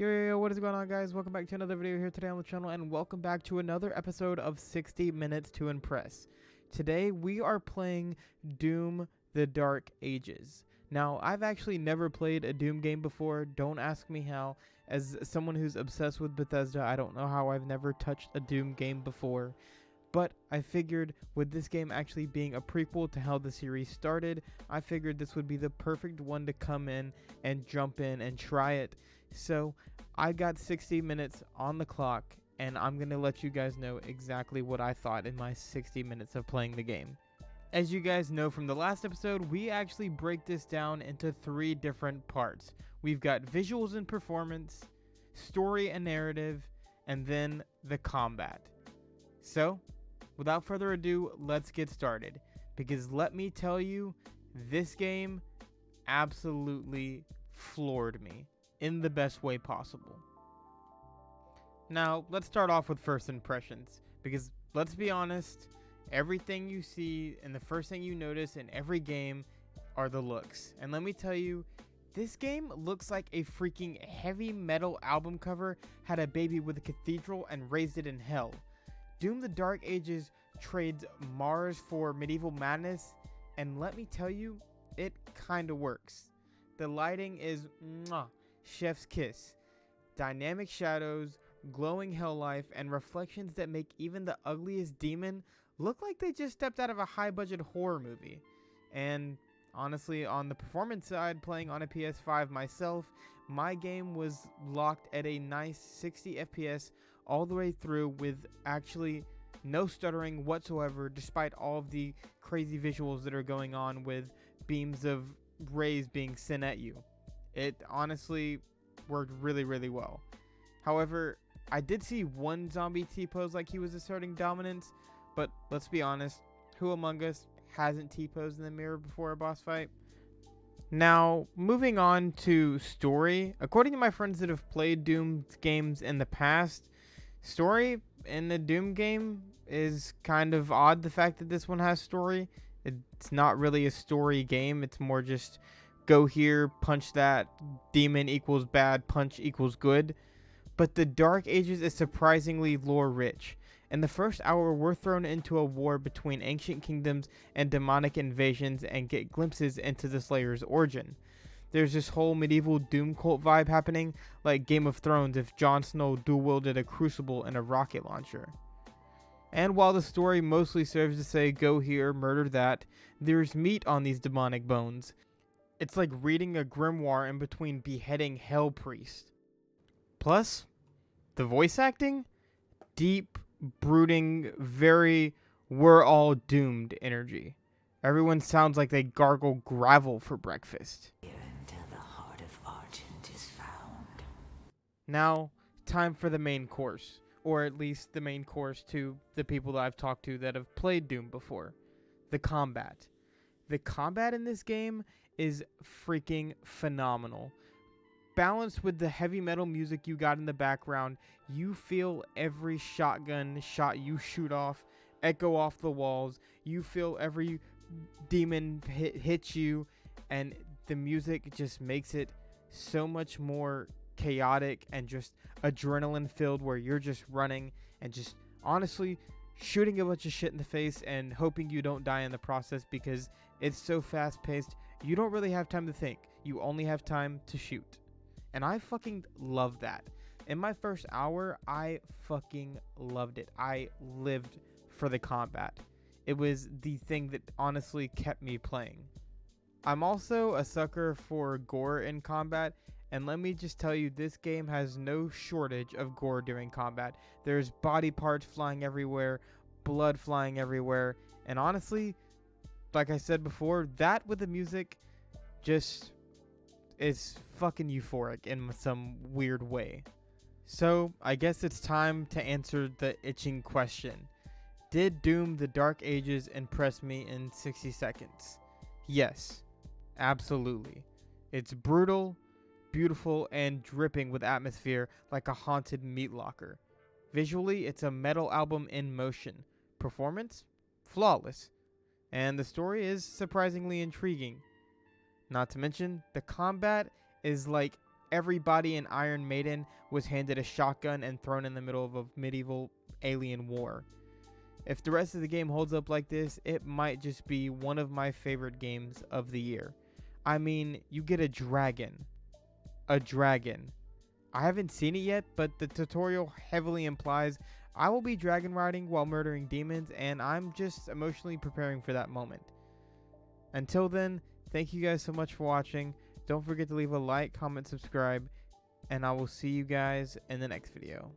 Yo, what is going on, guys? Welcome back to another video here today on the channel, and welcome back to another episode of 60 Minutes to Impress. Today, we are playing Doom: The Dark Ages. Now, I've actually never played a Doom game before. Don't ask me how. As someone who's obsessed with Bethesda, I don't know how I've never touched a Doom game before. But I figured with this game actually being a prequel to how the series started, I figured this would be the perfect one to come in and jump in and try it. So I got 60 minutes on the clock, and I'm going to let you guys know exactly what I thought in my 60 minutes of playing the game. As you guys know from the last episode, we actually break this down into 3 different parts. We've got visuals and performance, story and narrative, and then the combat. So, without further ado, let's get started. Because let me tell you, this game absolutely floored me in the best way possible. Now, let's start off with first impressions. Because let's be honest, everything you see and the first thing you notice in every game are the looks. And let me tell you, this game looks like a freaking heavy metal album cover had a baby with a cathedral and raised it in hell. Doom: The Dark Ages trades Mars for medieval madness, and let me tell you, it kinda works. The lighting is chef's kiss. Dynamic shadows, glowing hell life, and reflections that make even the ugliest demon look like they just stepped out of a high-budget horror movie. And honestly, on the performance side, playing on a PS5 myself, my game was locked at a nice 60 FPS all the way through with actually no stuttering whatsoever, despite all of the crazy visuals that are going on with beams of rays being sent at you. It honestly worked really, really well. However, I did see one zombie T-pose like he was asserting dominance, but let's be honest, who among us hasn't T-posed in the mirror before a boss fight? Now, moving on to story, according to my friends that have played Doom games in the past, story in the Doom game is kind of odd. The fact that this one has story, it's not really a story game. It's more just go here, punch that, demon equals bad, punch equals good. But the Dark Ages is surprisingly lore rich. In the first hour, we're thrown into a war between ancient kingdoms and demonic invasions and get glimpses into the Slayer's origin. There's this whole medieval Doom cult vibe happening, like Game of Thrones if Jon Snow dual-wielded a crucible and a rocket launcher. And while the story mostly serves to say go here, murder that, there's meat on these demonic bones. It's like reading a grimoire in between beheading Hell Priest. Plus, the voice acting? Deep, brooding, very we're all doomed energy. Everyone sounds like they gargle gravel for breakfast. Until the heart of Argent is found. Now, time for the main course. Or at least the main course to the people that I've talked to that have played Doom before. The combat. The combat in this game is freaking phenomenal. Balanced with the heavy metal music you got in the background, you feel every shotgun shot you shoot off echo off the walls. You feel every demon hit you, and the music just makes it so much more chaotic and just adrenaline filled, where you're just running and just honestly shooting a bunch of shit in the face and hoping you don't die in the process, because it's so fast paced. You don't really have time to think. You only have time to shoot. And I fucking love that. In my first hour, I fucking loved it. I lived for the combat. It was the thing that honestly kept me playing. I'm also a sucker for gore in combat, and let me just tell you, this game has no shortage of gore during combat. There's body parts flying everywhere, blood flying everywhere, and honestly, like I said before, that with the music just is fucking euphoric in some weird way. So, I guess it's time to answer the itching question. Did Doom: The Dark Ages impress me in 60 seconds? Yes, absolutely. It's brutal, beautiful, and dripping with atmosphere like a haunted meat locker. Visually, it's a metal album in motion. Performance? Flawless. And the story is surprisingly intriguing. Not to mention, the combat is like everybody in Iron Maiden was handed a shotgun and thrown in the middle of a medieval alien war. If the rest of the game holds up like this, it might just be one of my favorite games of the year. I mean, you get a dragon. A dragon. I haven't seen it yet, but the tutorial heavily implies I will be dragon riding while murdering demons, and I'm just emotionally preparing for that moment. Until then, thank you guys so much for watching. Don't forget to leave a like, comment, subscribe, and I will see you guys in the next video.